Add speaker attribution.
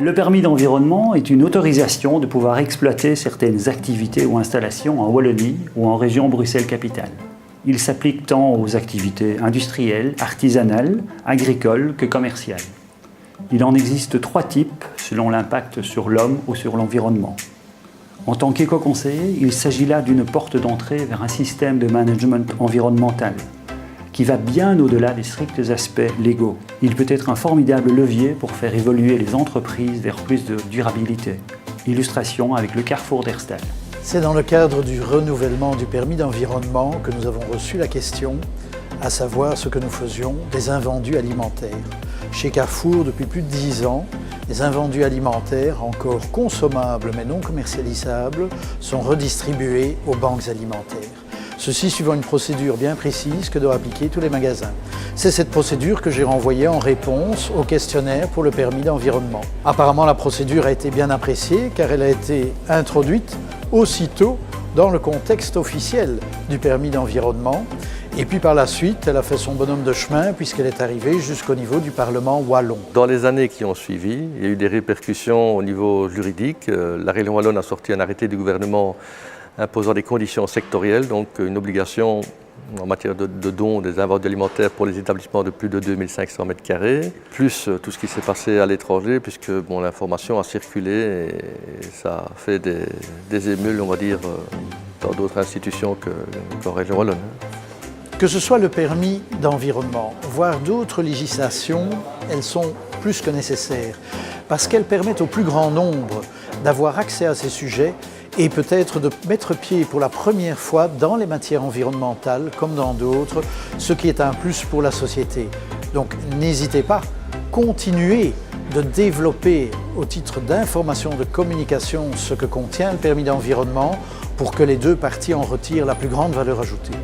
Speaker 1: Le permis d'environnement est une autorisation de pouvoir exploiter certaines activités ou installations en Wallonie ou en région Bruxelles-Capitale. Il s'applique tant aux activités industrielles, artisanales, agricoles que commerciales. Il en existe 3 types selon l'impact sur l'homme ou sur l'environnement. En tant qu'éco-conseiller, il s'agit là d'une porte d'entrée vers un système de management environnemental qui va bien au-delà des stricts aspects légaux. Il peut être un formidable levier pour faire évoluer les entreprises vers plus de durabilité. Illustration avec le Carrefour d'Herstal.
Speaker 2: C'est dans le cadre du renouvellement du permis d'environnement que nous avons reçu la question, à savoir ce que nous faisions des invendus alimentaires. Chez Carrefour, depuis plus de 10 ans, les invendus alimentaires, encore consommables mais non commercialisables, sont redistribués aux banques alimentaires. Ceci suivant une procédure bien précise que doivent appliquer tous les magasins. C'est cette procédure que j'ai renvoyée en réponse au questionnaire pour le permis d'environnement. Apparemment, la procédure a été bien appréciée car elle a été introduite aussitôt dans le contexte officiel du permis d'environnement. Et puis par la suite, elle a fait son bonhomme de chemin puisqu'elle est arrivée jusqu'au niveau du Parlement wallon.
Speaker 3: Dans les années qui ont suivi, il y a eu des répercussions au niveau juridique. La région wallonne a sorti un arrêté du gouvernement imposant des conditions sectorielles, donc une obligation en matière de dons des invendus alimentaires pour les établissements de plus de 2500 m², plus tout ce qui s'est passé à l'étranger, puisque l'information a circulé et ça a fait des émules, on va dire, dans d'autres institutions qu'en région wallonne.
Speaker 2: Que ce soit le permis d'environnement, voire d'autres législations, elles sont plus que nécessaires, parce qu'elles permettent au plus grand nombre d'avoir accès à ces sujets et peut-être de mettre pied pour la première fois dans les matières environnementales, comme dans d'autres, ce qui est un plus pour la société. Donc n'hésitez pas, continuez de développer au titre d'information, de communication, ce que contient le permis d'environnement pour que les deux parties en retirent la plus grande valeur ajoutée.